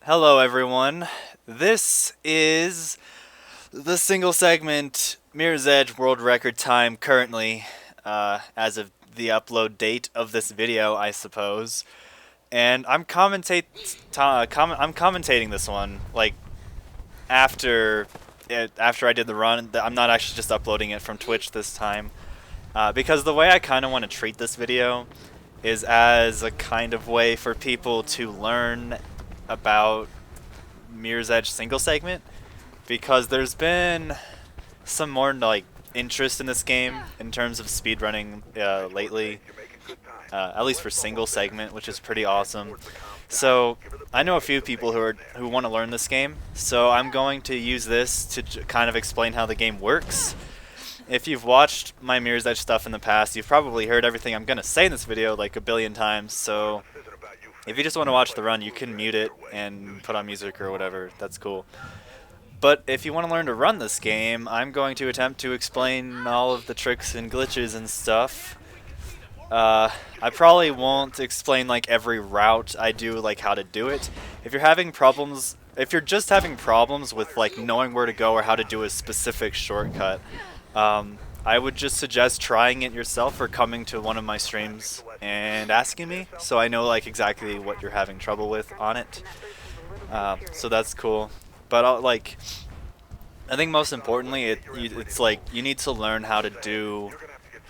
Hello everyone, this is the single segment Mirror's Edge world record time currently, as of the upload date of this video, I suppose. And I'm commentating this one, like, after after I did the run. I'm not actually just uploading it from Twitch this time, because the way I kind of want to treat this video is as a kind of way for people to learn about Mirror's Edge single segment, because there's been some more like interest in this game in terms of speedrunning lately, at least for single segment, which is pretty awesome. So I know a few people who want to learn this game, so I'm going to use this to kind of explain how the game works. If you've watched my Mirror's Edge stuff in the past, you've probably heard everything I'm going to say in this video like a billion times, so if you just want to watch the run, you can mute it and put on music or whatever, that's cool. But if you want to learn to run this game, I'm going to attempt to explain all of the tricks and glitches and stuff. I probably won't explain like every route I do, like how to do it. If you're just having problems with like knowing where to go or how to do a specific shortcut, I would just suggest trying it yourself or coming to one of my streams and asking me, so I know like exactly what you're having trouble with on it. So that's cool. But I think most importantly, it's like you need to learn how to do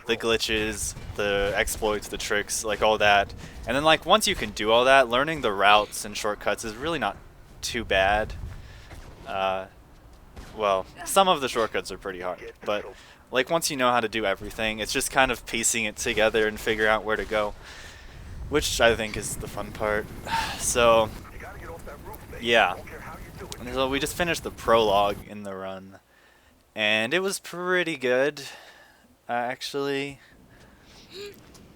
the glitches, the exploits, the tricks, like all that. And then like once you can do all that, learning the routes and shortcuts is really not too bad. Well, some of the shortcuts are pretty hard, but like once you know how to do everything, it's just kind of piecing it together and figure out where to go, which I think is the fun part. So yeah, so we just finished the prologue in the run, and it was pretty good, actually.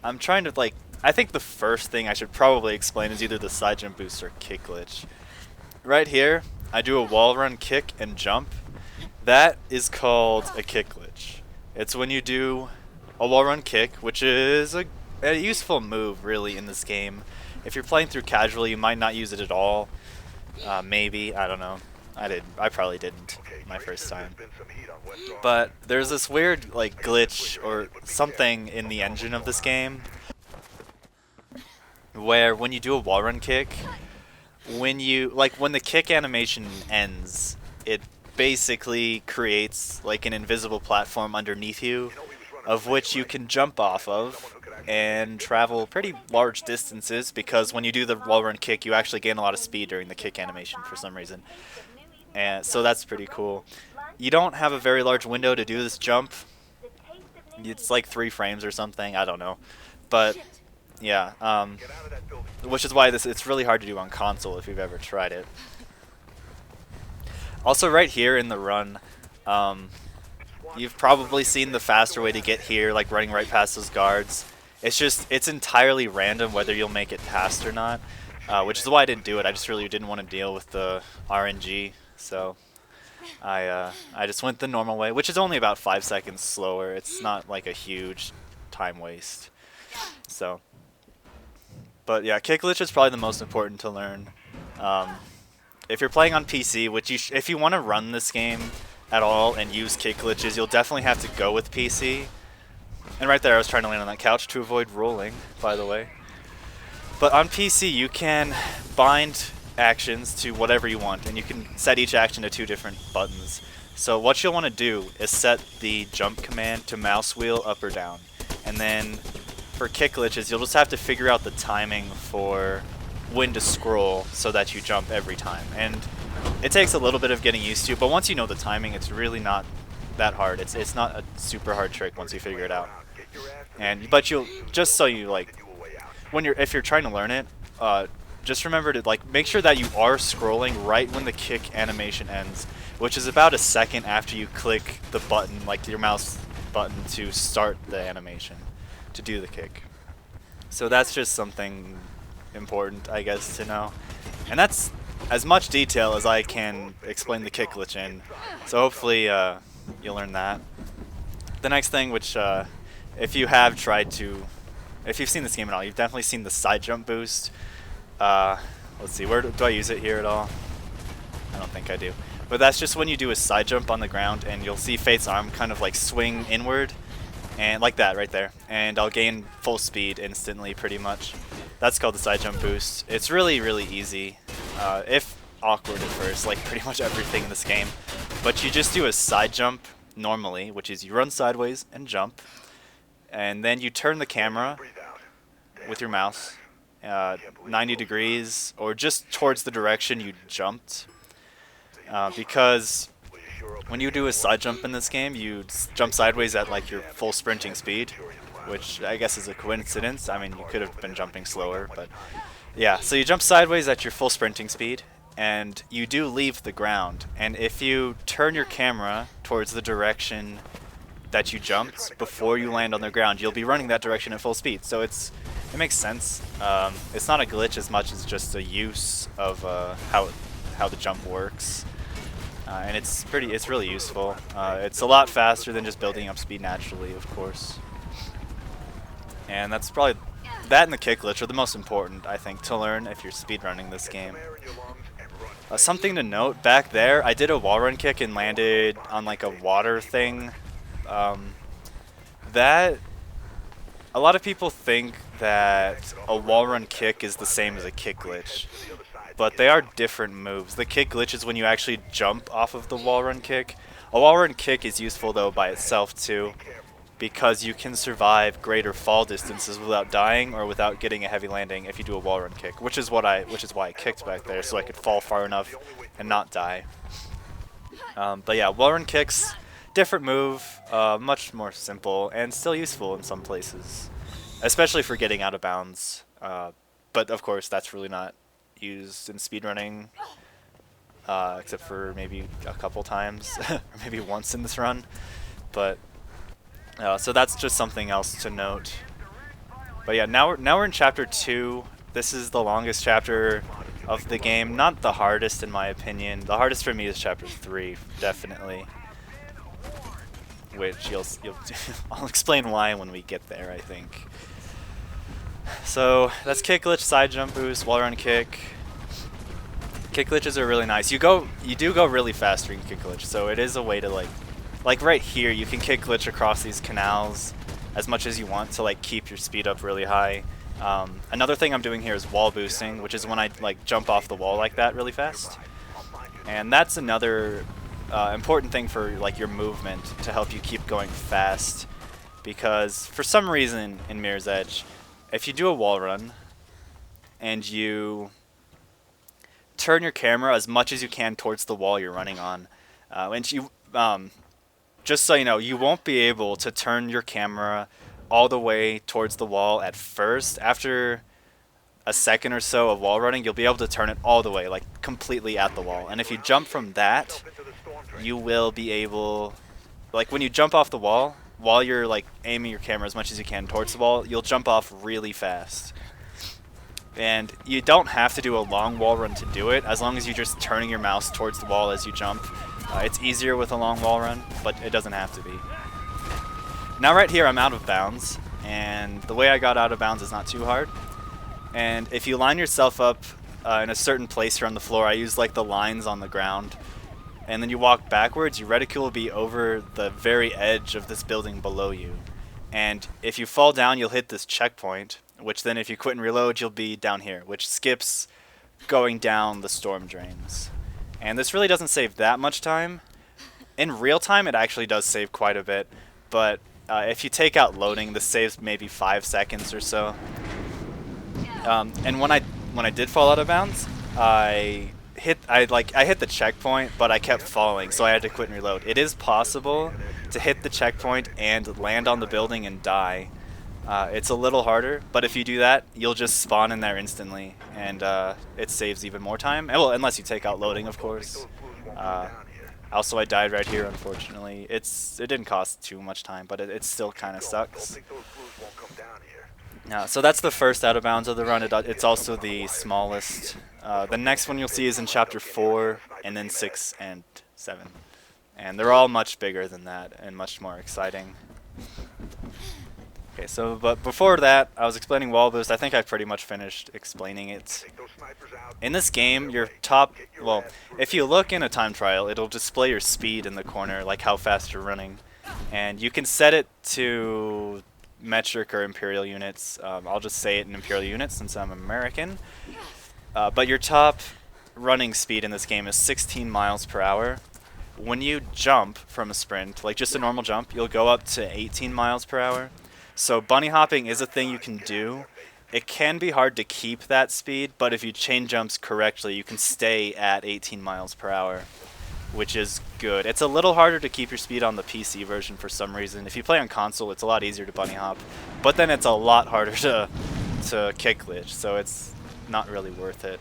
I'm trying to I think the first thing I should probably explain is either the side jump boost or kick glitch. Right here, I do a wall run, kick, and jump. That is called a kick glitch. It's when you do a wall run kick, which is a useful move really in this game. If you're playing through casually, you might not use it at all. Maybe, I don't know. I probably didn't my first time. But there's this weird like glitch or something in the engine of this game where when you do a wall run kick, when the kick animation ends, it basically creates like an invisible platform underneath you, of which you can jump off of and travel pretty large distances, because when you do the wall run kick, you actually gain a lot of speed during the kick animation for some reason. And so that's pretty cool. You don't have a very large window to do this jump. It's like 3 frames or something, I don't know. But yeah, which is why it's really hard to do on console if you've ever tried it. Also right here in the run, you've probably seen the faster way to get here, like running right past those guards. It's entirely random whether you'll make it past or not, which is why I didn't do it. I just really didn't want to deal with the RNG, so I just went the normal way, which is only about 5 seconds slower. It's not like a huge time waste. So, but yeah, kick glitch is probably the most important to learn. If you're playing on PC, which if you want to run this game at all and use kick glitches, you'll definitely have to go with PC. And right there, I was trying to land on that couch to avoid rolling, by the way. But on PC, you can bind actions to whatever you want, and you can set each action to 2 different buttons. So what you'll want to do is set the jump command to mouse wheel up or down. And then for kick glitches, you'll just have to figure out the timing for when to scroll so that you jump every time. And it takes a little bit of getting used to, but once you know the timing, it's really not that hard. It's not a super hard trick once you figure it out. But you'll just so you like if you're trying to learn it, just remember to make sure that you are scrolling right when the kick animation ends, which is about a second after you click the button, like your mouse button, to start the animation to do the kick. So that's just something important, I guess, to know. And that's as much detail as I can explain the kick glitch in. So hopefully you'll learn that. The next thing, which if you have tried to, if you've seen this game at all, you've definitely seen the side jump boost. Let's see, where do I use it here at all? I don't think I do. But that's just when you do a side jump on the ground, and you'll see Fate's arm kind of like swing inward, and like that right there. And I'll gain full speed instantly, pretty much. That's called the side jump boost. It's really, really easy, if awkward at first, like pretty much everything in this game. But you just do a side jump normally, which is you run sideways and jump, and then you turn the camera with your mouse 90 degrees or just towards the direction you jumped, because when you do a side jump in this game, you jump sideways at like your full sprinting speed, which I guess is a coincidence. I mean, you could have been jumping slower, but yeah. So you jump sideways at your full sprinting speed, and you do leave the ground. And if you turn your camera towards the direction that you jumped before you land on the ground, you'll be running that direction at full speed. So it makes sense. It's not a glitch as much as just a use of how the jump works. And it's really useful. It's a lot faster than just building up speed naturally, of course. And that's probably, that and the kick glitch are the most important, I think, to learn if you're speedrunning this game. Something to note, back there, I did a wall run kick and landed on like a water thing. That, a lot of people think that a wall run kick is the same as a kick glitch, but they are different moves. The kick glitch is when you actually jump off of the wall run kick. A wall run kick is useful though by itself too, because you can survive greater fall distances without dying or without getting a heavy landing if you do a wall run kick, which is why I kicked back there, so I could fall far enough and not die. But yeah, wall run kicks, different move, much more simple and still useful in some places, especially for getting out of bounds. But of course, that's really not used in speedrunning, except for maybe a couple times, or maybe once in this run. But so that's just something else to note. But yeah, now we're in chapter 2. This is the longest chapter of the game, not the hardest in my opinion. The hardest for me is chapter 3, definitely. Which I'll explain why when we get there, I think. So that's kick glitch, side jump boost, wall run kick. Kick glitches are really nice. You do go really fast during kick glitch, so it is a way to like right here, you can kick glitch across these canals as much as you want to like keep your speed up really high. Another thing I'm doing here is wall boosting, which is when I like jump off the wall like that really fast. And that's another important thing for like your movement to help you keep going fast, because for some reason in Mirror's Edge, if you do a wall run and you turn your camera as much as you can towards the wall you're running on, and you just so you know, you won't be able to turn your camera all the way towards the wall at first. After a second or so of wall running, you'll be able to turn it all the way, like completely at the wall. And if you jump from that, you will be able, like when you jump off the wall, while you're like aiming your camera as much as you can towards the wall, you'll jump off really fast. And you don't have to do a long wall run to do it, as long as you're just turning your mouse towards the wall as you jump. It's easier with a long wall run, but it doesn't have to be. Now right here I'm out of bounds, and the way I got out of bounds is not too hard. And if you line yourself up in a certain place here on the floor, I use like the lines on the ground, and then you walk backwards, your reticule will be over the very edge of this building below you. And if you fall down, you'll hit this checkpoint, which then if you quit and reload, you'll be down here, which skips going down the storm drains. And this really doesn't save that much time. In real time, it actually does save quite a bit, but if you take out loading, this saves maybe 5 seconds or so. And when I did fall out of bounds, I hit the checkpoint, but I kept falling, so I had to quit and reload. It is possible to hit the checkpoint and land on the building and die. It's a little harder, but if you do that, you'll just spawn in there instantly, and it saves even more time. Well, unless you take out loading, of course. Also, I died right here, unfortunately. It didn't cost too much time, but it still kind of sucks. So that's the first out of bounds of the run. It's also the smallest. The next one you'll see is in chapter 4, and then 6 and 7. And they're all much bigger than that and much more exciting. Okay, so but before that, I was explaining wall boost. I think I pretty much finished explaining it. In this game, your top, well, if you look in a time trial, it'll display your speed in the corner, like how fast you're running. And you can set it to metric or imperial units. I'll just say it in imperial units since I'm American. But your top running speed in this game is 16 miles per hour. When you jump from a sprint, like just a normal jump, you'll go up to 18 miles per hour. So bunny hopping is a thing you can do. It can be hard to keep that speed, but if you chain jumps correctly, you can stay at 18 miles per hour, which is good. It's a little harder to keep your speed on the PC version for some reason. If you play on console, it's a lot easier to bunny hop, but then it's a lot harder to kick glitch, so it's not really worth it.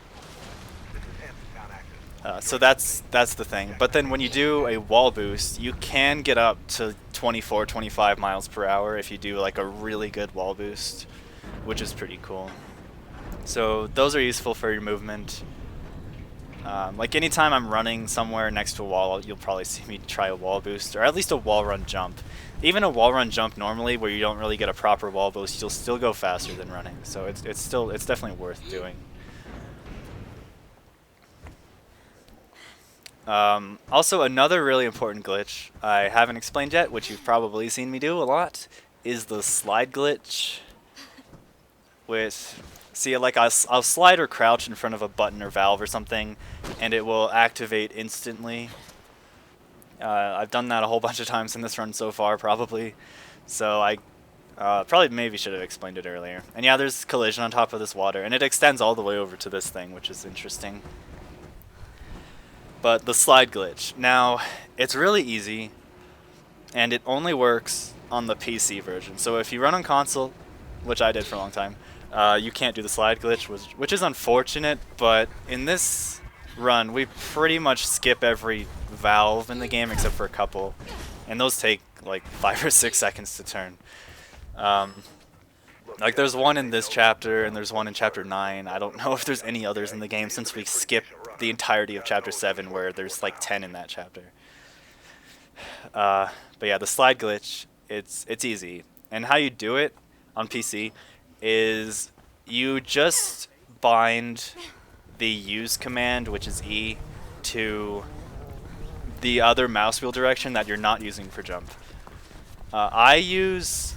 So that's the thing. But then when you do a wall boost, you can get up to 24, 25 miles per hour if you do like a really good wall boost, which is pretty cool. So those are useful for your movement. Like anytime I'm running somewhere next to a wall, you'll probably see me try a wall boost, or at least a wall run jump. Even a wall run jump normally, where you don't really get a proper wall boost, you'll still go faster than running. So it's definitely worth doing. Also, another really important glitch I haven't explained yet, which you've probably seen me do a lot, is the slide glitch. See, like I'll slide or crouch in front of a button or valve or something, and it will activate instantly. I've done that a whole bunch of times in this run so far, probably. So I probably maybe should have explained it earlier. And yeah, there's collision on top of this water, and it extends all the way over to this thing, which is interesting. But the slide glitch. Now, it's really easy, and it only works on the PC version. So if you run on console, which I did for a long time, you can't do the slide glitch, which is unfortunate, but in this run, we pretty much skip every valve in the game except for a couple, and those take like 5 or 6 seconds to turn. Like there's one in this chapter, and there's one in chapter 9. I don't know if there's any others in the game since we skipped the entirety of chapter 7, where there's like 10 in that chapter. But yeah, the slide glitch, it's easy. And how you do it on PC is you just bind the use command, which is E, to the other mouse wheel direction that you're not using for jump. I use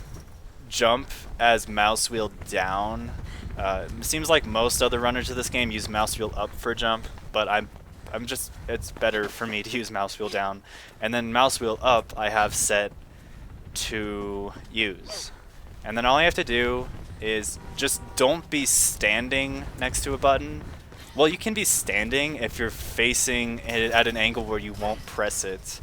jump as mouse wheel down. It seems like most other runners of this game use mouse wheel up for jump, but it's better for me to use mouse wheel down. And then mouse wheel up I have set to use. And then all I have to do is just don't be standing next to a button. Well, you can be standing if you're facing it at an angle where you won't press it.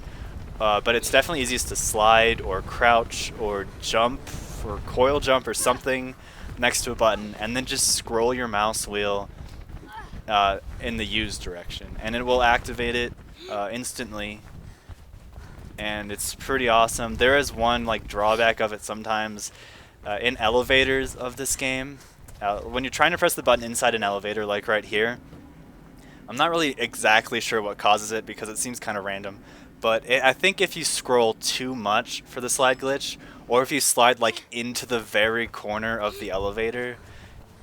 But it's definitely easiest to slide or crouch or jump or coil jump or something next to a button, and then just scroll your mouse wheel in the use direction, and it will activate it instantly. And it's pretty awesome. There is one like drawback of it sometimes in elevators of this game. When you're trying to press the button inside an elevator, like right here, I'm not really exactly sure what causes it because it seems kind of random. But I think if you scroll too much for the slide glitch, or if you slide like into the very corner of the elevator,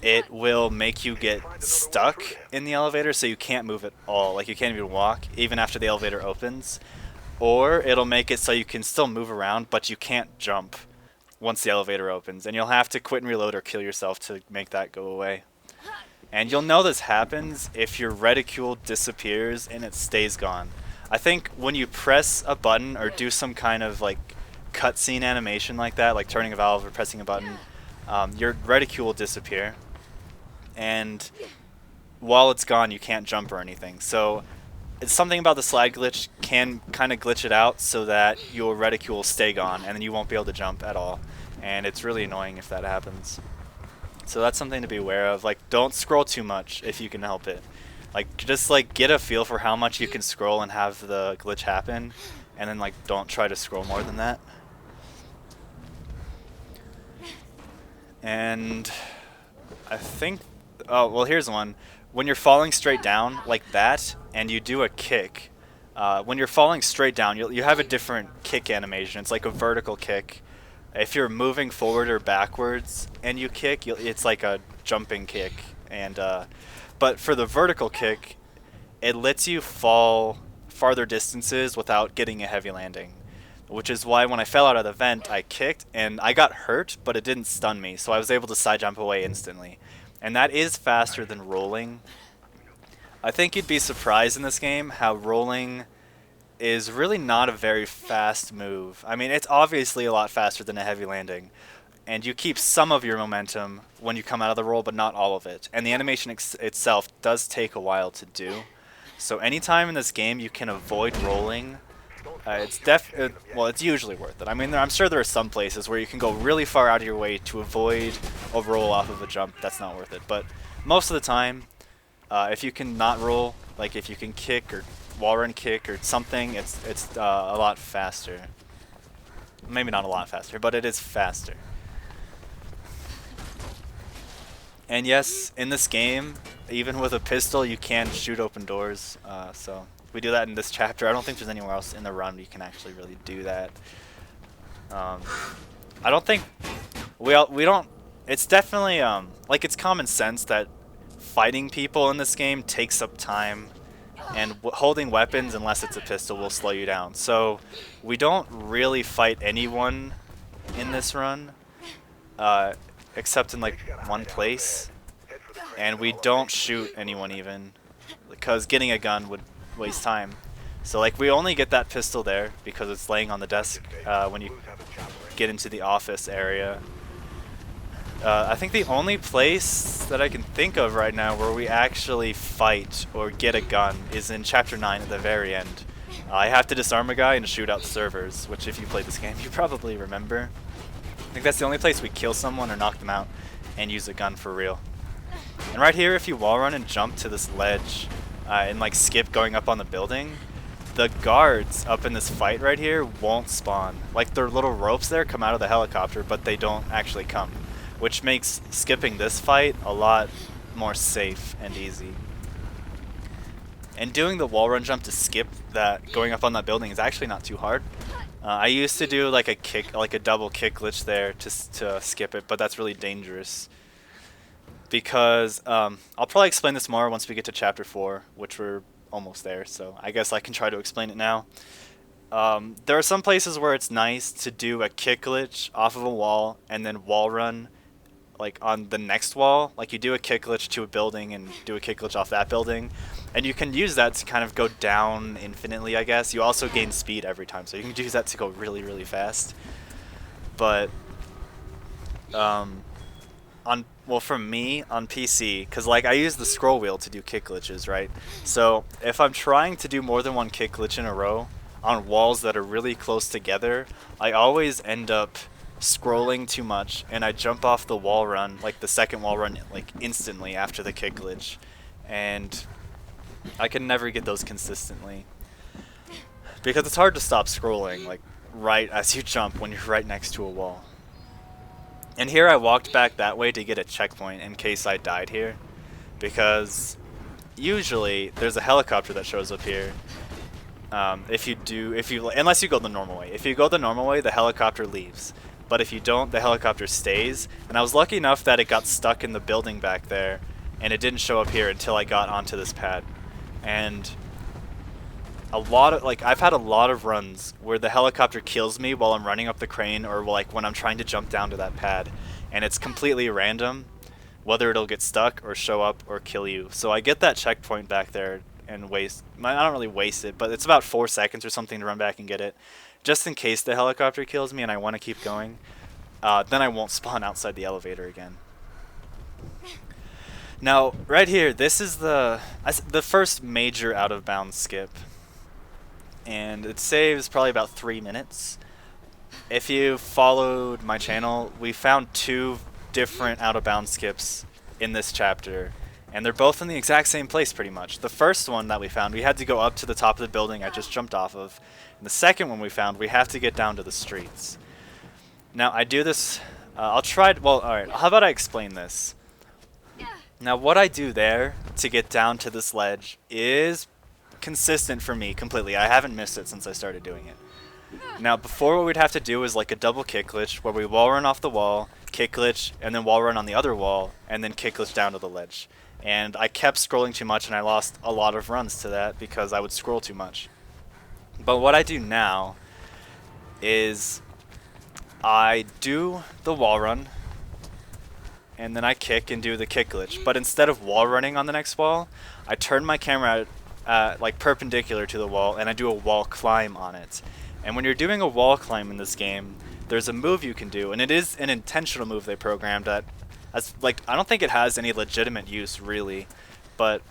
it will make you get stuck in the elevator, so you can't move at all. Like you can't even walk, even after the elevator opens. Or it'll make it so you can still move around, but you can't jump once the elevator opens. And you'll have to quit and reload or kill yourself to make that go away. And you'll know this happens if your reticule disappears and it stays gone. I think when you press a button or do some kind of like cutscene animation like that, like turning a valve or pressing a button, your reticule will disappear. And while it's gone, you can't jump or anything. So it's something about the slide glitch can kind of glitch it out so that your reticule will stay gone and then you won't be able to jump at all. And it's really annoying if that happens. So that's something to be aware of. Like, don't scroll too much if you can help it. Like, just like get a feel for how much you can scroll and have the glitch happen, and then like don't try to scroll more than that. And I think, oh well, here's one. When you're falling straight down like that and you do a kick, when you're falling straight down, you have a different kick animation. It's like a vertical kick, If you're moving forward or backwards and you kick, it's like a jumping kick. And but for the vertical kick, it lets you fall farther distances without getting a heavy landing. Which is why when I fell out of the vent, I kicked and I got hurt, but it didn't stun me, so I was able to side jump away instantly. And that is faster than rolling. I think you'd be surprised in this game how rolling is really not a very fast move. I mean, it's obviously a lot faster than a heavy landing, and you keep some of your momentum when you come out of the roll, but not all of it. And the animation itself does take a while to do. So anytime in this game you can avoid rolling, it's usually worth it. I mean, I'm sure there are some places where you can go really far out of your way to avoid a roll off of a jump. That's not worth it. But most of the time, if you can not roll, like if you can kick or wall run kick or something, it's a lot faster. Maybe not a lot faster, but it is faster. And yes, in this game, even with a pistol, you can shoot open doors. So we do that in this chapter. I don't think there's anywhere else in the run you can actually really do that. I don't think we don't. It's definitely like it's common sense that fighting people in this game takes up time, and holding weapons, unless it's a pistol, will slow you down. So we don't really fight anyone in this run, except in like one place, and we don't shoot anyone even, because getting a gun would waste time. So like we only get that pistol there because it's laying on the desk when you get into the office area. I think the only place that I can think of right now where we actually fight or get a gun is in Chapter 9 at the very end. I have to disarm a guy and shoot out the servers, which if you played this game you probably remember. I think that's the only place we kill someone or knock them out and use a gun for real. And right here, if you wall run and jump to this ledge and like skip going up on the building, the guards up in this fight right here won't spawn. Like their little ropes there come out of the helicopter, but they don't actually come, which makes skipping this fight a lot more safe and easy. And doing the wall run jump to skip that going up on that building is actually not too hard. I used to do like a double kick glitch there to skip it, but that's really dangerous. Because I'll probably explain this more once we get to Chapter 4, which we're almost there, so I guess I can try to explain it now. There are some places where it's nice to do a kick glitch off of a wall and then wall run like on the next wall. Like you do a kick glitch to a building and do a kick glitch off that building, and you can use that to kind of go down infinitely, I guess. You also gain speed every time, so you can use that to go really, really fast. But for me on PC, because like I use the scroll wheel to do kick glitches, right? So if I'm trying to do more than one kick glitch in a row on walls that are really close together, I always end up scrolling too much, and I jump off the wall run, like the second wall run, like instantly after the kick glitch, and I can never get those consistently because it's hard to stop scrolling like right as you jump when you're right next to a wall. And here I walked back that way to get a checkpoint in case I died here, because usually there's a helicopter that shows up here. Unless you go the normal way. If you go the normal way, the helicopter leaves. But if you don't, the helicopter stays. And I was lucky enough that it got stuck in the building back there, and it didn't show up here until I got onto this pad. And I've had a lot of runs where the helicopter kills me while I'm running up the crane, or like when I'm trying to jump down to that pad, and it's completely random whether it'll get stuck or show up or kill you. So I get that checkpoint back there and I don't really waste it, but it's about 4 seconds or something to run back and get it, just in case the helicopter kills me and I want to keep going. Then I won't spawn outside the elevator again. Now right here, this is the first major out of bounds skip, and it saves probably about 3 minutes. If you followed my channel, we found 2 different out of bounds skips in this chapter, and they're both in the exact same place pretty much. The first one that we found, we had to go up to the top of the building I just jumped off of. And the second one we found, we have to get down to the streets. Now I do this, alright, how about I explain this? Now what I do there to get down to this ledge is consistent for me completely. I haven't missed it since I started doing it. Now before what we'd have to do is like a double kick glitch where we wall run off the wall, kick glitch, and then wall run on the other wall, and then kick glitch down to the ledge. And I kept scrolling too much and I lost a lot of runs to that because I would scroll too much. But what I do now is I do the wall run, and then I kick and do the kick glitch. But instead of wall running on the next wall, I turn my camera like perpendicular to the wall, and I do a wall climb on it. And when you're doing a wall climb in this game, there's a move you can do, and it is an intentional move they programmed that, like, I don't think it has any legitimate use really, but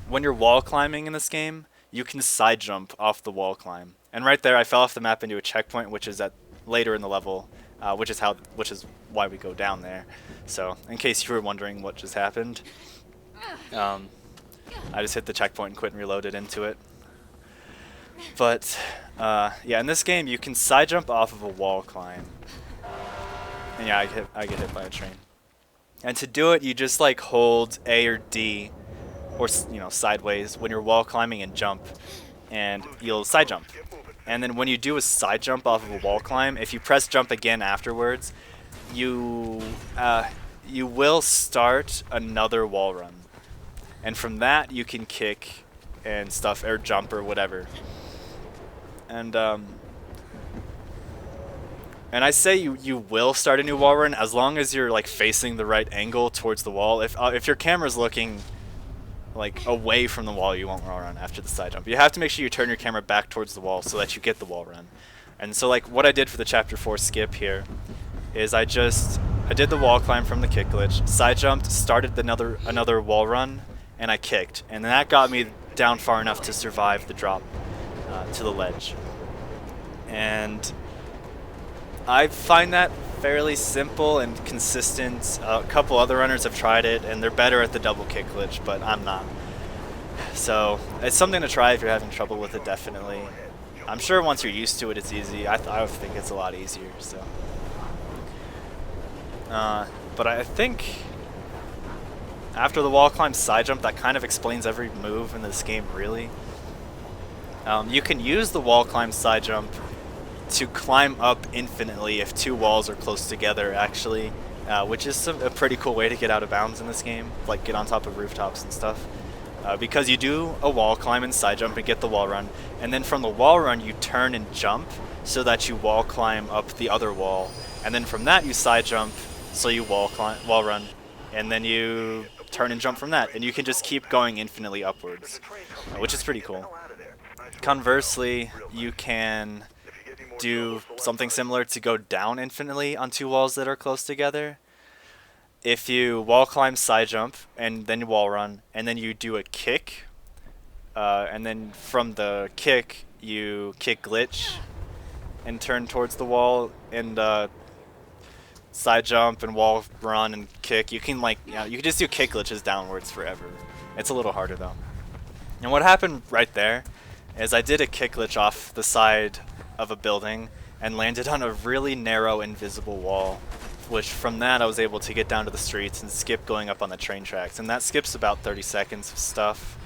when you're wall climbing in this game, you can side jump off the wall climb. And right there, I fell off the map into a checkpoint, which is at later in the level, which is why we go down there. So, in case you were wondering what just happened, I just hit the checkpoint and quit and reloaded into it. But yeah, in this game, you can side jump off of a wall climb. And yeah, I get hit by a train. And to do it, you just like hold A or D, or sideways when you're wall climbing and jump, and you'll side jump. And then when you do a side jump off of a wall climb, if you press jump again afterwards, you will start another wall run. And from that you can kick and stuff, or jump or whatever. And I say you will start a new wall run as long as you're like facing the right angle towards the wall. If your camera's looking like away from the wall, you won't wall run after the side jump. You have to make sure you turn your camera back towards the wall so that you get the wall run. And so like what I did for the chapter 4 skip here is I did the wall climb from the kick glitch, side jumped, started another wall run, and I kicked. And that got me down far enough to survive the drop to the ledge. And I find that fairly simple and consistent. A couple other runners have tried it, and they're better at the double kick glitch, but I'm not. So it's something to try if you're having trouble with it, definitely. I'm sure once you're used to it, it's easy. I think it's a lot easier. So, but I think after the wall climb side jump, that kind of explains every move in this game, really. You can use the wall climb side jump to climb up infinitely if two walls are close together, actually, which is a pretty cool way to get out of bounds in this game, like get on top of rooftops and stuff. Because you do a wall climb and side jump and get the wall run, and then from the wall run you turn and jump so that you wall climb up the other wall, and then from that you side jump so you wall run, and then you turn and jump from that, and you can just keep going infinitely upwards, which is pretty cool. Conversely, you can do something similar to go down infinitely on two walls that are close together. If you wall climb, side jump, and then you wall run, and then you do a kick, and then from the kick you kick glitch and turn towards the wall, and side jump and wall run and kick. You can you can just do kick glitches downwards forever. It's a little harder though. And what happened right there is I did a kick glitch off the side of a building and landed on a really narrow invisible wall, which from that I was able to get down to the streets and skip going up on the train tracks, and that skips about 30 seconds of stuff.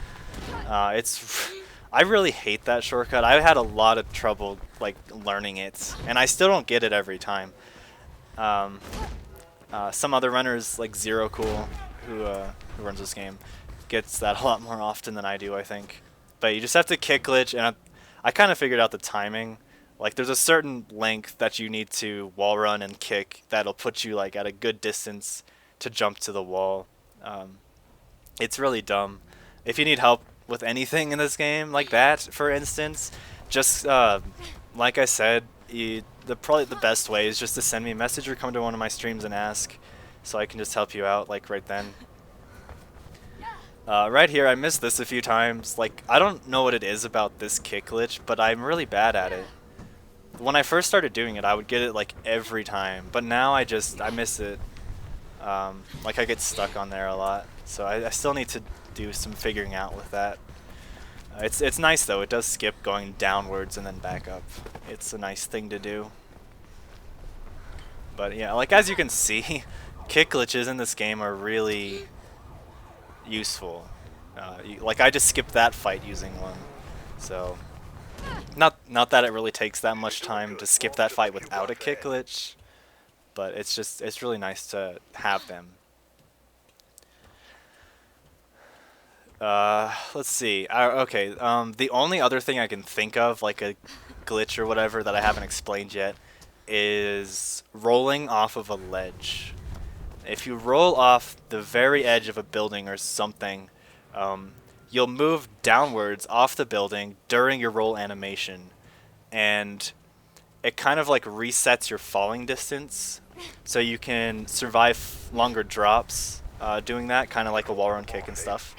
I really hate that shortcut. I had a lot of trouble like learning it, and I still don't get it every time. Some other runners like Zero Cool, who runs this game, gets that a lot more often than I do, I think. But you just have to kick glitch, and I kind of figured out the timing. Like there's a certain length that you need to wall run and kick that'll put you like at a good distance to jump to the wall. It's really dumb. If you need help with anything in this game like that, for instance, just like I said, probably the best way is just to send me a message or come to one of my streams and ask, so I can just help you out like right then. Right here, I missed this a few times. Like, I don't know what it is about this kick glitch, but I'm really bad at it. When I first started doing it, I would get it like every time, but now I miss it. Like I get stuck on there a lot, so I still need to do some figuring out with that. It's nice though. It does skip going downwards and then back up. It's a nice thing to do. But yeah, like as you can see, kick glitches in this game are really useful. Like I just skipped that fight using one, so Not that it really takes that much time to skip that fight without a kick glitch, but it's really nice to have them. Let's see. Okay. The only other thing I can think of, like a glitch or whatever that I haven't explained yet, is rolling off of a ledge. If you roll off the very edge of a building or something, you'll move downwards off the building during your roll animation, and it kind of like resets your falling distance, so you can survive longer drops doing that, kind of like a wall run kick and stuff.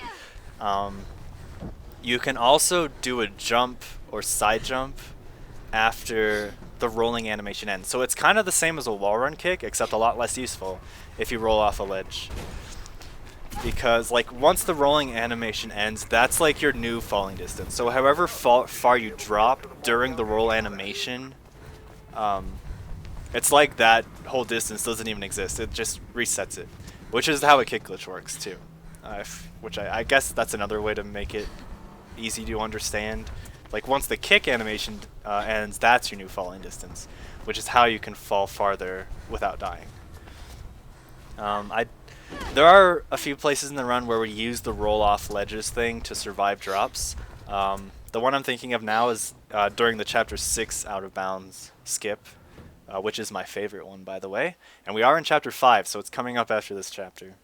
You can also do a jump or side jump after the rolling animation ends. So it's kind of the same as a wall run kick, except a lot less useful if you roll off a ledge. Because like once the rolling animation ends, that's like your new falling distance. So however far you drop during the roll animation, it's like that whole distance doesn't even exist. It just resets it, which is how a kick glitch works too. Which I guess that's another way to make it easy to understand. Like once the kick animation ends, that's your new falling distance, which is how you can fall farther without dying. There are a few places in the run where we use the roll off ledges thing to survive drops. The one I'm thinking of now is during the chapter 6 out of bounds skip, which is my favorite one, by the way. And we are in chapter 5, so it's coming up after this chapter.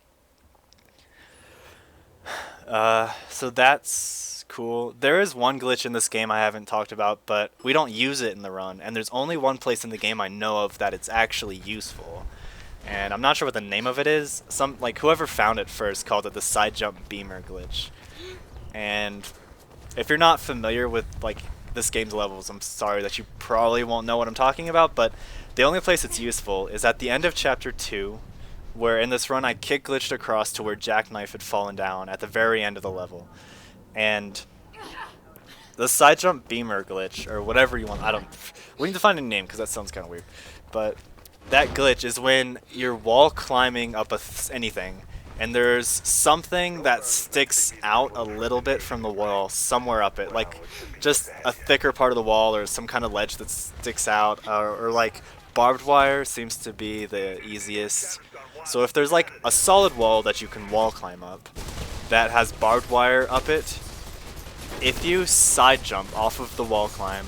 So that's cool. There is one glitch in this game I haven't talked about, but we don't use it in the run, and there's only one place in the game I know of that it's actually useful. And I'm not sure what the name of it is. Whoever found it first called it the side jump beamer glitch. And if you're not familiar with like this game's levels, I'm sorry that you probably won't know what I'm talking about, but the only place it's useful is at the end of chapter 2, where in this run I kick glitched across to where Jackknife had fallen down at the very end of the level. And the side jump beamer glitch, or whatever you want, we need to find a name because that sounds kind of weird. But that glitch is when you're wall climbing up anything, and there's something that sticks out a little bit from the wall somewhere up it, like just a thicker part of the wall or some kind of ledge that sticks out, or like barbed wire seems to be the easiest. So if there's like a solid wall that you can wall climb up that has barbed wire up it, if you side jump off of the wall climb,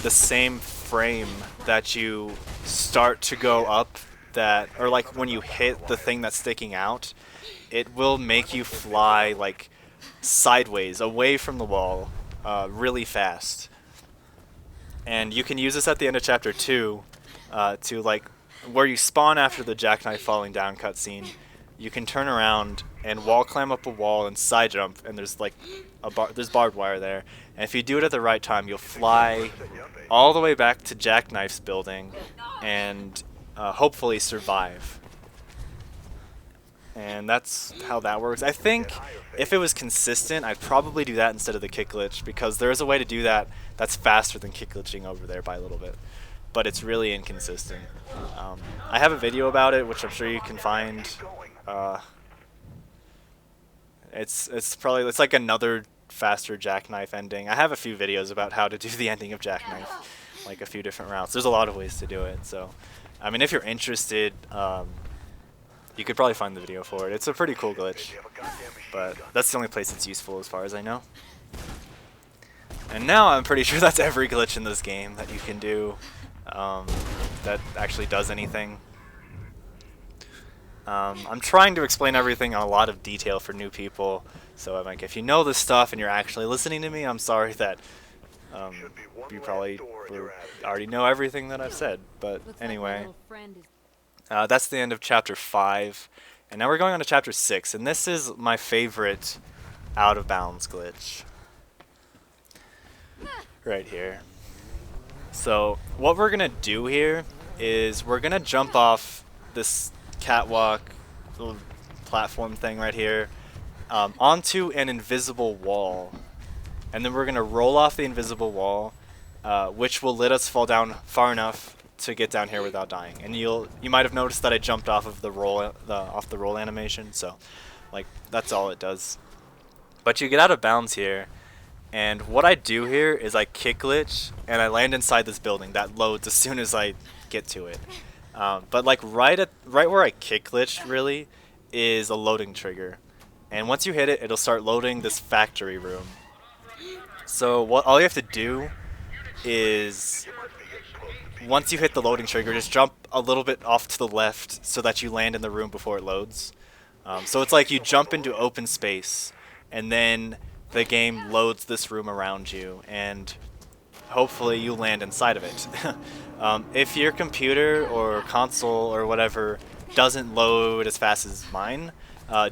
the same frame that you start to go up, or like when you hit the thing that's sticking out, it will make you fly like sideways away from the wall really fast. And you can use this at the end of chapter 2 to like where you spawn after the Jackknife falling down cutscene. You can turn around and wall climb up a wall and side jump, and there's like there's barbed wire there. And if you do it at the right time, you'll fly all the way back to Jackknife's building and hopefully survive. And that's how that works. I think if it was consistent, I'd probably do that instead of the kick glitch, because there is a way to do that that's faster than kick glitching over there by a little bit. But it's really inconsistent. I have a video about it, which I'm sure you can find. It's like another faster Jackknife ending. I have a few videos about how to do the ending of Jackknife, like a few different routes. There's a lot of ways to do it. So, I mean, if you're interested, you could probably find the video for it. It's a pretty cool glitch, but that's the only place it's useful as far as I know. And now I'm pretty sure that's every glitch in this game that you can do that actually does anything. I'm trying to explain everything in a lot of detail for new people, so I'm like, if you know this stuff and you're actually listening to me, I'm sorry that you probably already know everything that I've said. But anyway, that's the end of chapter 5, and now we're going on to chapter 6, and this is my favorite out of bounds glitch right here. So what we're gonna do here is we're gonna jump off this catwalk little platform thing right here onto an invisible wall, and then we're gonna roll off the invisible wall, which will let us fall down far enough to get down here without dying. And you might have noticed that I jumped off of the roll animation, so like that's all it does. But you get out of bounds here, And what I do here is I kick glitch and I land inside this building that loads as soon as I get to it. But like right where I kick glitched really is a loading trigger, and once you hit it, it'll start loading this factory room. So all you have to do is once you hit the loading trigger, just jump a little bit off to the left so that you land in the room before it loads. So it's like you jump into open space, and then the game loads this room around you, and hopefully you land inside of it. If your computer or console or whatever doesn't load as fast as mine,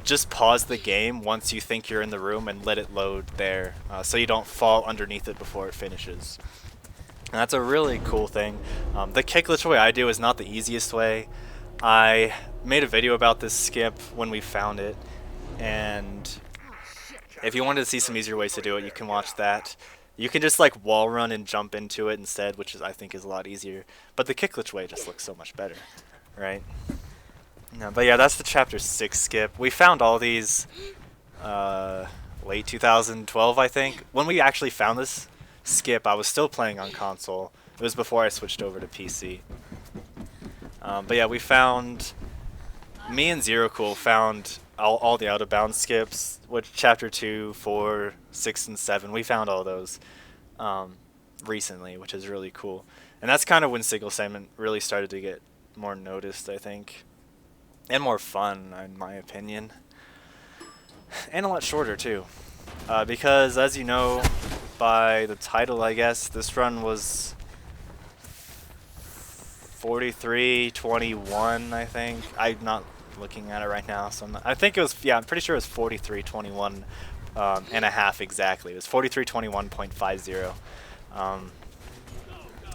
just pause the game once you think you're in the room and let it load there, so you don't fall underneath it before it finishes. And that's a really cool thing. The kick glitch way I do is not the easiest way. I made a video about this skip when we found it, and if you wanted to see some easier ways to do it, you can watch that. You can just like wall run and jump into it instead, which I think is a lot easier. But the kick glitch way just looks so much better, right? No, but yeah, that's the chapter 6 skip. We found all these late 2012, I think. When we actually found this skip, I was still playing on console. It was before I switched over to PC. But yeah, me and Zero Cool found all the out of bounds skips, which chapter 2, 4, 6, and 7. We found all those recently, which is really cool. And that's kind of when single segment really started to get more noticed, I think. And more fun, in my opinion. And a lot shorter, too. Because, as you know, by the title, I guess, this run was 43:21, I think. I'm not looking at it right now, so I think it was, yeah, I'm pretty sure it was 43:21 and a half exactly. It was 43:21.50.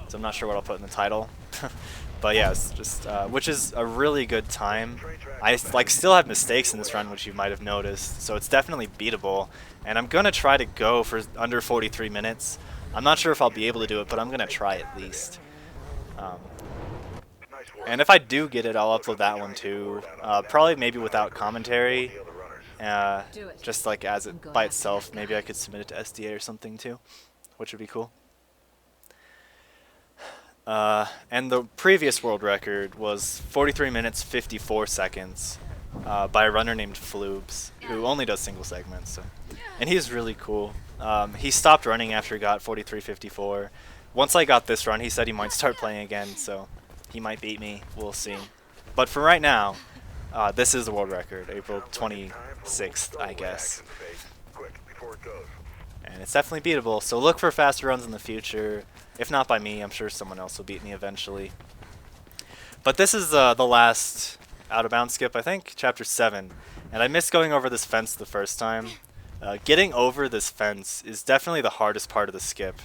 So I'm not sure what I'll put in the title. But yeah, it's just, which is a really good time. I still have mistakes in this run, which you might have noticed, so it's definitely beatable. And I'm gonna try to go for under 43 minutes. I'm not sure if I'll be able to do it, but I'm gonna try at least. And if I do get it, I'll upload that one too. Probably maybe without commentary, just like as it by itself. Maybe I could submit it to SDA or something too, which would be cool. And the previous world record was 43 minutes 54 seconds by a runner named Floobs, who only does single segments. So. And he's really cool. He stopped running after he got 43:54. Once I got this run, he said he might start playing again, so he might beat me. We'll see. But for right now, this is the world record, April 26th, I guess. And it's definitely beatable, so look for faster runs in the future. If not by me, I'm sure someone else will beat me eventually. But this is the last out-of-bounds skip, I think, chapter 7. And I missed going over this fence the first time. Getting over this fence is definitely the hardest part of the skip.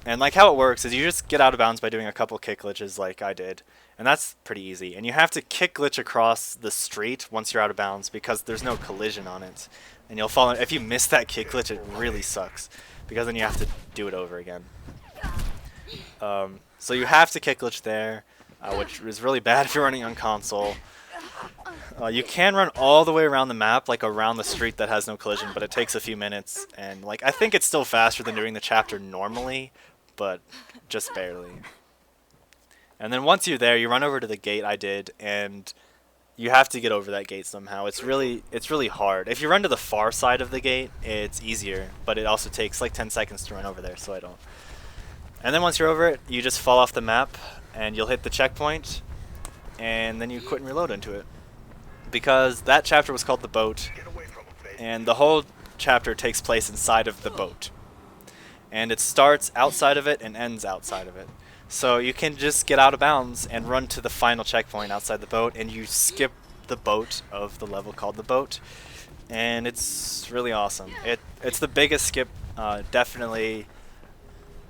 And like how it works is you just get out of bounds by doing a couple kick glitches like I did. And that's pretty easy. And you have to kick glitch across the street once you're out of bounds because there's no collision on it. And you'll fall in. If you miss that kick glitch, it really sucks. Because then you have to do it over again. So you have to kick glitch there, which is really bad if you're running on console. You can run all the way around the map, like around the street that has no collision, but it takes a few minutes. And like I think it's still faster than doing the chapter normally, but just barely. And then once you're there, you run over to the gate I did, and you have to get over that gate somehow. It's really hard. If you run to the far side of the gate, it's easier, but it also takes like 10 seconds to run over there, so I don't. And then once you're over it, you just fall off the map, and you'll hit the checkpoint, and then you quit and reload into it. Because that chapter was called The Boat, and the whole chapter takes place inside of the boat. And it starts outside of it and ends outside of it. So you can just get out of bounds and run to the final checkpoint outside the boat, and you skip the boat of the level called The Boat. And it's really awesome. It's the biggest skip, definitely.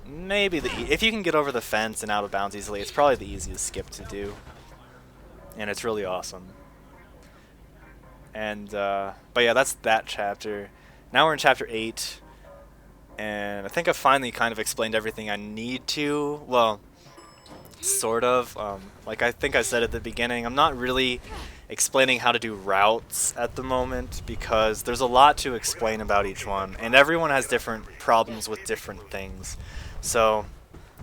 Maybe if you can get over the fence and out of bounds easily, it's probably the easiest skip to do. And it's really awesome. And but yeah, that's that chapter. Now we're in chapter 8, and I think I finally kind of explained everything I need to. Well, sort of. Like I think I said at the beginning, I'm not really explaining how to do routes at the moment because there's a lot to explain about each one, and everyone has different problems with different things. So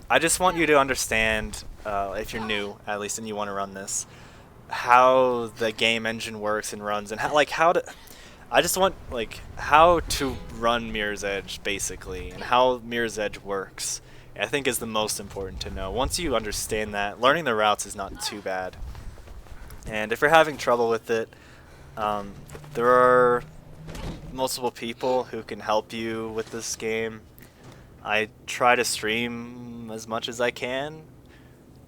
I just want you to understand, if you're new at least and you want to run this, how the game engine works and runs, and how to. I just want how to run Mirror's Edge basically, and how Mirror's Edge works. I think is the most important to know. Once you understand that, learning the routes is not too bad. And if you're having trouble with it, there are multiple people who can help you with this game. I try to stream as much as I can.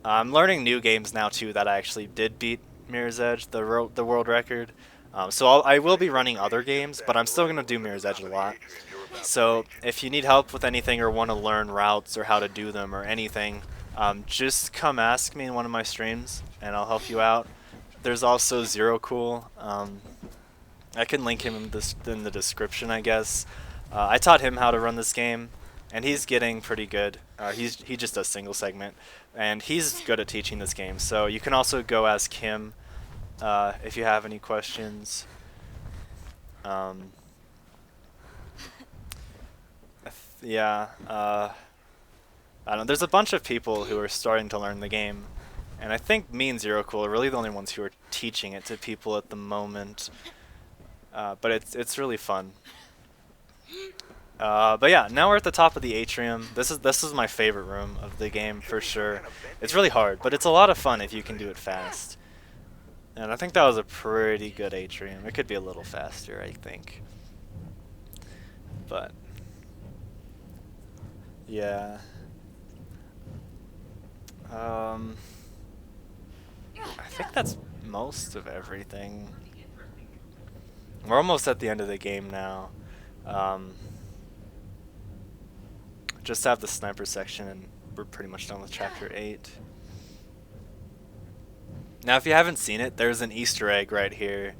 I'm learning new games now too that I actually did beat Mirror's Edge, the world record. So I will be running other games, but I'm still going to do Mirror's Edge a lot. So if you need help with anything or want to learn routes or how to do them or anything, just come ask me in one of my streams and I'll help you out. There's also Zero Cool. I can link him in the description, I guess. I taught him how to run this game, and he's getting pretty good. He just does single segment, and he's good at teaching this game. So you can also go ask him if you have any questions. Yeah. I don't know. There's a bunch of people who are starting to learn the game, and I think me and Zero Cool are really the only ones who are teaching it to people at the moment. But it's really fun. But yeah, now we're at the top of the atrium. This is my favorite room of the game for sure. It's really hard, but it's a lot of fun if you can do it fast. And I think that was a pretty good atrium. It could be a little faster, I think. But yeah. I think that's most of everything. We're almost at the end of the game now. Just have the sniper section and we're pretty much done with chapter 8. Now if you haven't seen it, there's an Easter egg right here,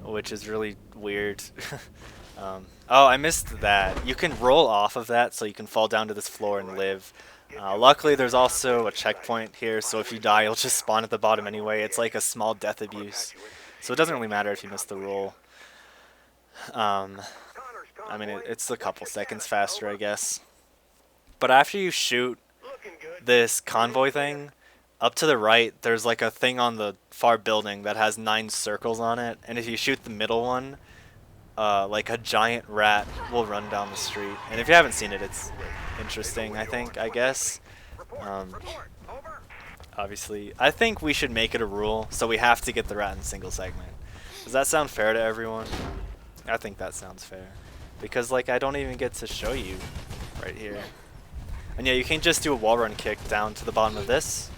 which is really weird. Oh, I missed that. You can roll off of that so you can fall down to this floor and live. Luckily there's also a checkpoint here, so if you die you'll just spawn at the bottom anyway. It's like a small death abuse, so it doesn't really matter if you miss the roll. I mean, it's a couple seconds faster, I guess. But after you shoot this convoy thing, up to the right, there's like a thing on the far building that has 9 circles on it, and if you shoot the middle one, like a giant rat will run down the street. And if you haven't seen it, it's interesting, I guess. Obviously, I think we should make it a rule, so we have to get the rat in single segment. Does that sound fair to everyone? I think that sounds fair. Because, like, I don't even get to show you right here. And yeah, you can just do a wall run kick down to the bottom of this.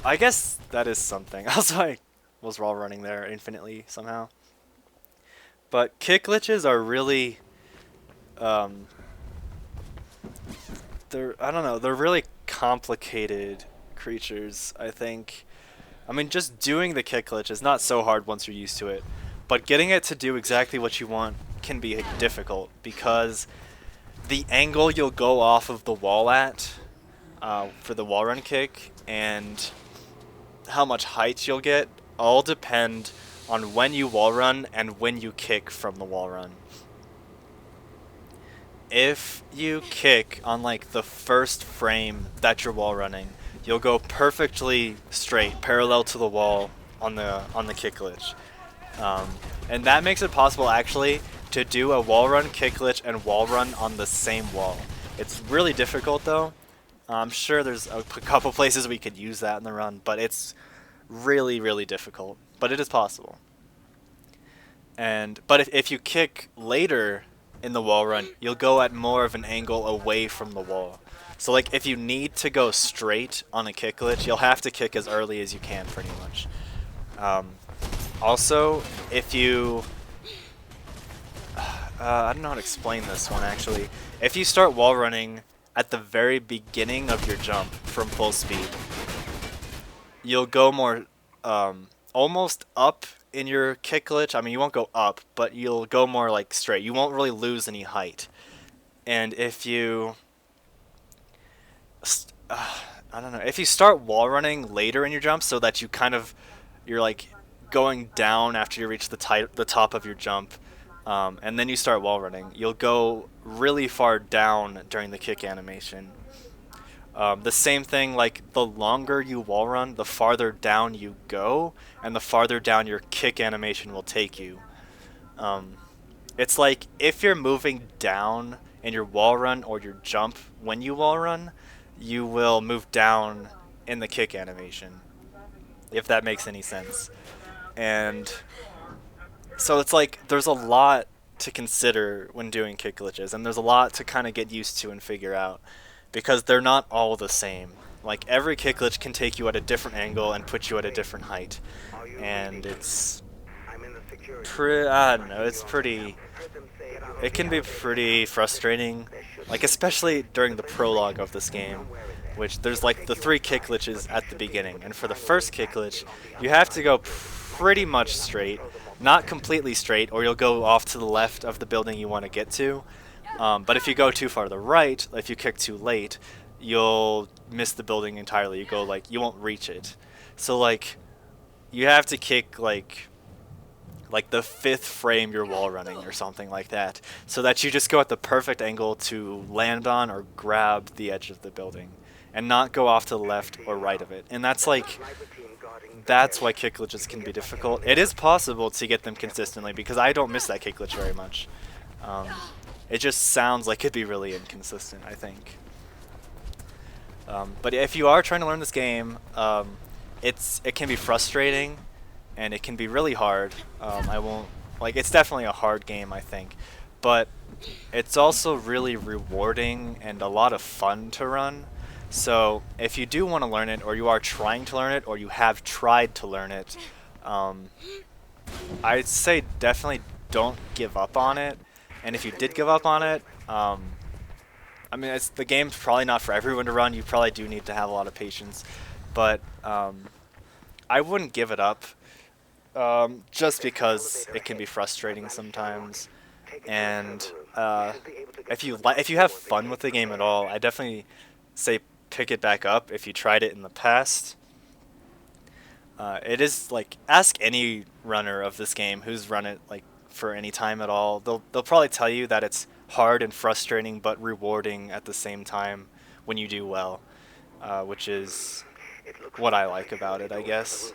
I guess that is something. Also, I was wall running there infinitely somehow. But kick glitches are really, I don't know, they're really complicated creatures, I think. I mean, just doing the kick glitch is not so hard once you're used to it. But getting it to do exactly what you want can be difficult because the angle you'll go off of the wall at for the wall run kick and how much height you'll get all depend on when you wall run and when you kick from the wall run. If you kick on like the first frame that you're wall running, you'll go perfectly straight, parallel to the wall on the kick glitch. And that makes it possible actually to do a wall run, kick glitch, and wall run on the same wall. It's really difficult though. I'm sure there's a couple places we could use that in the run, but it's really, really difficult. But it is possible. But if you kick later in the wall run, you'll go at more of an angle away from the wall. So like if you need to go straight on a kick glitch, you'll have to kick as early as you can pretty much. Also, if you... I don't know how to explain this one actually. If you start wall running at the very beginning of your jump from full speed, you'll go more almost up in your kick glitch. I mean, you won't go up, but you'll go more like straight. You won't really lose any height. And if you... I don't know. If you start wall running later in your jump so that you kind of you're like going down after you reach the top of your jump, and then you start wall running. You'll go really far down during the kick animation. The same thing, like the longer you wall run, the farther down you go, and the farther down your kick animation will take you. It's like if you're moving down in your wall run or your jump when you wall run, you will move down in the kick animation, if that makes any sense. And so it's like there's a lot to consider when doing kick glitches, and there's a lot to kind of get used to and figure out, because they're not all the same. Like every kick glitch can take you at a different angle and put you at a different height, and it's I don't know, it's pretty, it can be pretty frustrating, like especially during the prologue of this game, which there's like the 3 kick glitches at the beginning, and for the first kick glitch you have to go pretty much straight, not completely straight, or you'll go off to the left of the building you want to get to. But if you go too far to the right, if you kick too late, you'll miss the building entirely. You go like, you won't reach it. So like, you have to kick like the 5th frame you're wall running or something like that, so that you just go at the perfect angle to land on or grab the edge of the building, and not go off to the left or right of it. And that's like, that's why kick glitches can be difficult. It is possible to get them consistently, because I don't miss that kick glitch very much. It just sounds like it'd be really inconsistent, I think. But if you are trying to learn this game, it can be frustrating, and it can be really hard. It's definitely a hard game, I think. But it's also really rewarding and a lot of fun to run. So if you do want to learn it, or you are trying to learn it, or you have tried to learn it, I'd say definitely don't give up on it. And if you did give up on it, I mean, the game's probably not for everyone to run. You probably do need to have a lot of patience. But I wouldn't give it up, just because it can be frustrating sometimes. And if you have fun with the game at all, I definitely say pick it back up if you tried it in the past. It is like, ask any runner of this game who's run it like for any time at all. They'll probably tell you that it's hard and frustrating but rewarding at the same time when you do well, which is what I like about it, I guess.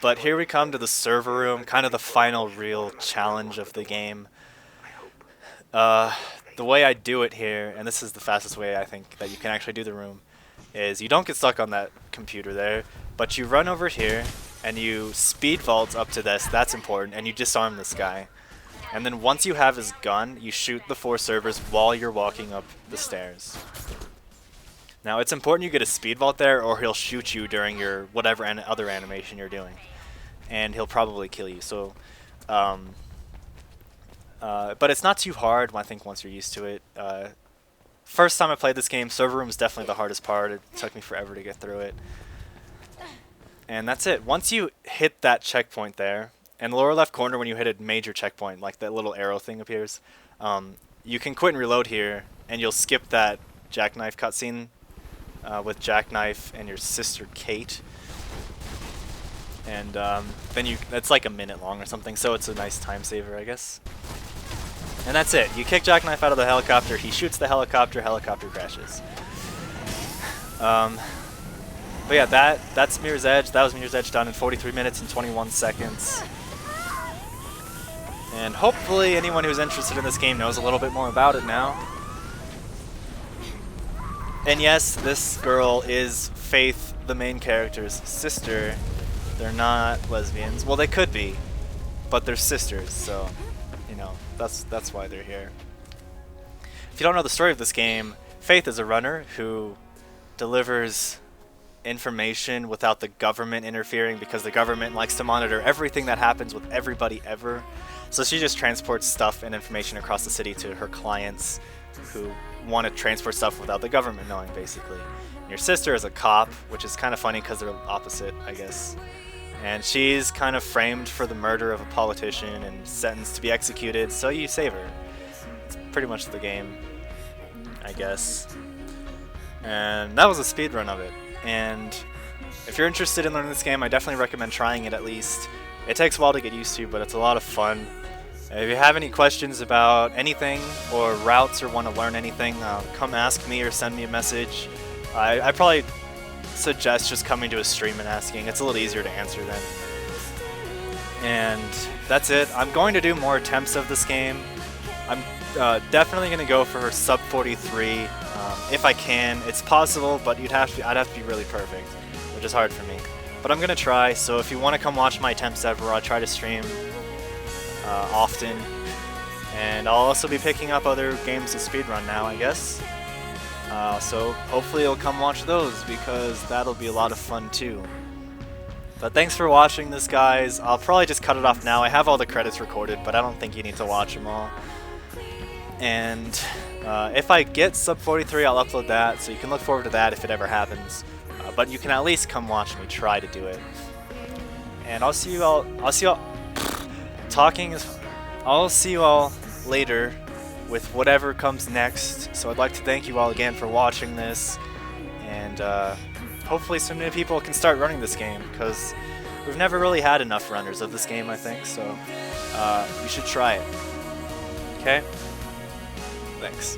But here we come to the server room, kind of the final real challenge of the game. The way I do it here, and this is the fastest way I think that you can actually do the room, is you don't get stuck on that computer there, but you run over here and you speed vault up to this, that's important, and you disarm this guy. And then once you have his gun, you shoot the 4 servers while you're walking up the stairs. Now it's important you get a speed vault there, or he'll shoot you during your whatever other animation you're doing, and he'll probably kill you. So but it's not too hard, I think, once you're used to it. First time I played this game, server room is definitely the hardest part. It took me forever to get through it. And that's it. Once you hit that checkpoint there, in the lower left corner when you hit a major checkpoint, like that little arrow thing appears, you can quit and reload here, and you'll skip that jackknife cutscene with Jackknife and your sister Kate. And then it's like a minute long or something, so it's a nice time saver, I guess. And that's it. You kick Jackknife out of the helicopter, he shoots the helicopter crashes. But yeah, that's Mirror's Edge. That was Mirror's Edge done in 43 minutes and 21 seconds. And hopefully anyone who's interested in this game knows a little bit more about it now. And yes, this girl is Faith, the main character's sister. They're not lesbians. Well, they could be, but they're sisters, so, you know, that's why they're here. If you don't know the story of this game, Faith is a runner who delivers information without the government interfering, because the government likes to monitor everything that happens with everybody ever. So she just transports stuff and information across the city to her clients who want to transport stuff without the government knowing, basically. And your sister is a cop, which is kind of funny because they're opposite, I guess. And she's kind of framed for the murder of a politician and sentenced to be executed, so you save her. It's pretty much the game, I guess. And that was a speedrun of it. And if you're interested in learning this game, I definitely recommend trying it at least. It takes a while to get used to, but it's a lot of fun. If you have any questions about anything or routes or want to learn anything, come ask me or send me a message. I probably suggest just coming to a stream and asking. It's a little easier to answer then. And that's it. I'm going to do more attempts of this game. I'm definitely going to go for sub 43 if I can. It's possible, but I'd have to be really perfect, which is hard for me. But I'm going to try, so if you want to come watch my attempts ever, I'll try to stream often. And I'll also be picking up other games of Speedrun now, I guess. So hopefully you'll come watch those, because that'll be a lot of fun too. But thanks for watching this, guys. I'll probably just cut it off now. I have all the credits recorded, but I don't think you need to watch them all. And if I get sub 43, I'll upload that, so you can look forward to that if it ever happens. But you can at least come watch me try to do it. And I'll see you all later with whatever comes next. So I'd like to thank you all again for watching this, and hopefully some new people can start running this game, because we've never really had enough runners of this game, I think, so you should try it. Okay? Thanks.